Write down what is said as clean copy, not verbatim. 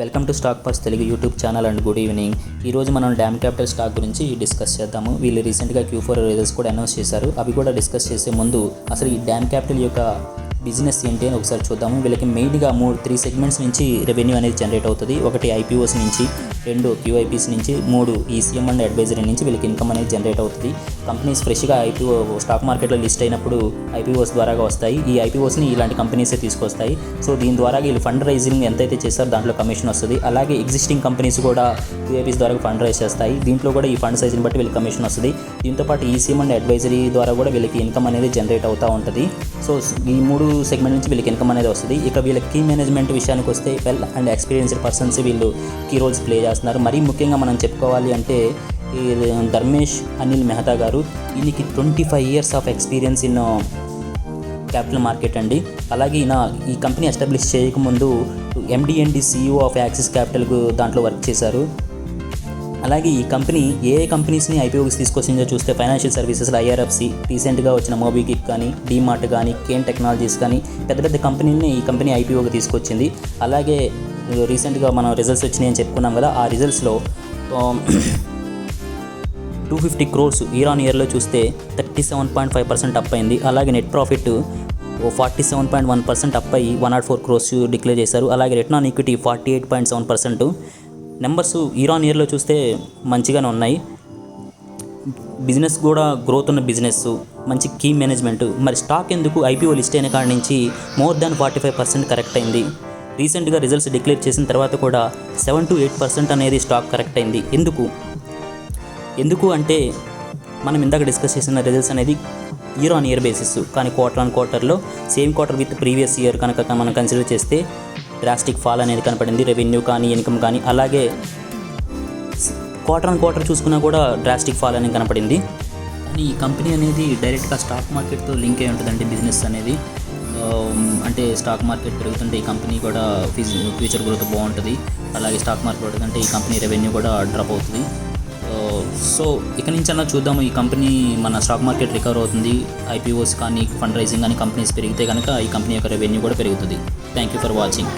Welcome to stock purse Telugu YouTube channel and good evening. ఈరోజు మనం dam capital stock గురించి discuss చేద్దాము. వీళ్ళు రీసెంట్గా Q4 రిజల్ట్స్ కూడా అనౌన్స్ చేశారు. అవి కూడా డిస్కస్ చేసే ముందు అసలు ఈ డ్యామ్ క్యాపిటల్ యొక్క బిజినెస్ ఏంటి అని ఒకసారి చూద్దాము. వీళ్ళకి మెయిన్గా 3 సెగ్మెంట్స్ నుంచి రెవెన్యూ అనేది జనరేట్ అవుతుంది. ఒకటి IPOs నుంచి, 2 QIPs నుంచి, 3 ECM అండ్ అడ్వైజరీ నుంచి వీళ్ళకి ఇన్కమ్ అనేది జనరేట్ అవుతుంది. కంపెనీస్ ఫ్రెష్గా IPO స్టాక్ మార్కెట్లో లిస్ట్ అయినప్పుడు IPOs ద్వారాగా వస్తాయి. ఈ IPOస్ని ఇలాంటి కంపెనీసే తీసుకొస్తాయి. సో దీని ద్వారా వీళ్ళు ఫండ్ రైజింగ్ ఎంతైతే చేస్తారో దాంట్లో కమిషన్ వస్తుంది. అలాగే ఎగ్జిస్టింగ్ కంపెనీస్ కూడా QIPs ద్వారా ఫండ్ రైజ్ చేస్తాయి. దీంట్లో కూడా ఈ ఫండ్ సైజ్ని బట్టి వీళ్ళకి కమిషన్ వస్తుంది. దీంతోపాటు ECM అండ్ అడ్వైజరీ ద్వారా కూడా వీళ్ళకి ఇన్కమ్ అనేది జనరేట్ అవుతూ ఉంటుంది. సో ఈ 3 సెగ్మెంట్ నుంచి వీళ్ళకి ఇన్కమ్ అనేది వస్తుంది. ఇక వీళ్ళ కీ మేనేజ్మెంట్ విషయానికి వస్తే వెల్ అండ్ ఎక్స్పీరియన్స్డ్ పర్సన్స్ వీళ్ళు కీ రోల్స్ ప్లే చేస్తున్నారు. మరీ ముఖ్యంగా మనం చెప్పుకోవాలి అంటే ఈ ధర్మేష్ అనిల్ మెహతా గారు, ఈయనకి 25 years of experience in capital market అండి. అలాగే ఈయన ఈ కంపెనీ ఎస్టాబ్లిష్ చేయకముందు MD and CEO of Axis క్యాపిటల్కు దాంట్లో వర్క్ చేశారు. అలాగే ఈ కంపెనీ ఏ కంపెనీస్ని IPOకి తీసుకొచ్చిందో చూస్తే ఫైనాన్షియల్ సర్వీసెస్లో IRFC, రీసెంట్గా వచ్చిన మోబిక్విక్ కానీ, డీమార్ట్ కానీ, కేన్ టెక్నాలజీస్ కానీ పెద్ద పెద్ద కంపెనీని ఈ కంపెనీ IPOకి తీసుకొచ్చింది. అలాగే రీసెంట్గా మనం రిజల్ట్స్ వచ్చినాయి అని చెప్పుకున్నాం కదా, ఆ రిజల్ట్స్లో 250 crores ఇయర్ ఆన్ ఇయర్లో చూస్తే 37.5% అప్ అయింది. అలాగే నెట్ ప్రాఫిట్ 47.1% అప్ అయ్యి 104 crores డిక్లేర్ చేశారు. అలాగే return on equity 48.7%. Numbers year on ఇయర్లో చూస్తే మంచిగానే ఉన్నాయి. బిజినెస్ కూడా గ్రోత్ ఉన్న బిజినెస్, మంచి కీ మేనేజ్మెంట్. మరి స్టాక్ ఎందుకు IPO లిస్ట్ అయిన కాడి నుంచి మోర్ దాన్ 45% కరెక్ట్ అయింది. రీసెంట్గా రిజల్ట్స్ డిక్లేర్ చేసిన తర్వాత కూడా 7 to 8% అనేది స్టాక్ కరెక్ట్ అయింది. ఎందుకు అంటే మనం ఇందాక డిస్కస్ చేసిన రిజల్ట్స్ అనేది ఇయర్ ఆన్ ఇయర్ బేసిస్, కానీ క్వార్టర్ ఆన్ క్వార్టర్లో same quarter with previous year కనుక మనం కన్సిడర్ చేస్తే డ్రాస్టిక్ ఫాల్ అనేది కనపడింది. రెవెన్యూ కానీ, ఇన్కమ్ కానీ. అలాగే క్వార్టర్ ఆన్ క్వార్టర్ చూసుకున్నా కూడా డ్రాస్టిక్ ఫాల్ అనేది కనపడింది. కానీ ఈ కంపెనీ అనేది డైరెక్ట్గా స్టాక్ మార్కెట్తో లింక్ అయి ఉంటుందండి. బిజినెస్ అనేది అంటే స్టాక్ మార్కెట్ పెరుగుతుంటే ఈ కంపెనీ కూడా ఫ్యూచర్ గ్రోత్ బాగుంటుంది. అలాగే స్టాక్ మార్కెట్ పెరుగుతుంటే ఈ కంపెనీ రెవెన్యూ కూడా డ్రాప్ అవుతుంది. సో ఇక నుంచి అన్నా చూద్దాము, ఈ కంపెనీ మన స్టాక్ మార్కెట్ రికవర్ అవుతుంది. IPOs కానీ, ఫండ్ రైజింగ్ కానీ కంపెనీస్ పెరిగితే కనుక ఈ కంపెనీ యొక్క రెవెన్యూ కూడా పెరుగుతుంది. Thank you for watching.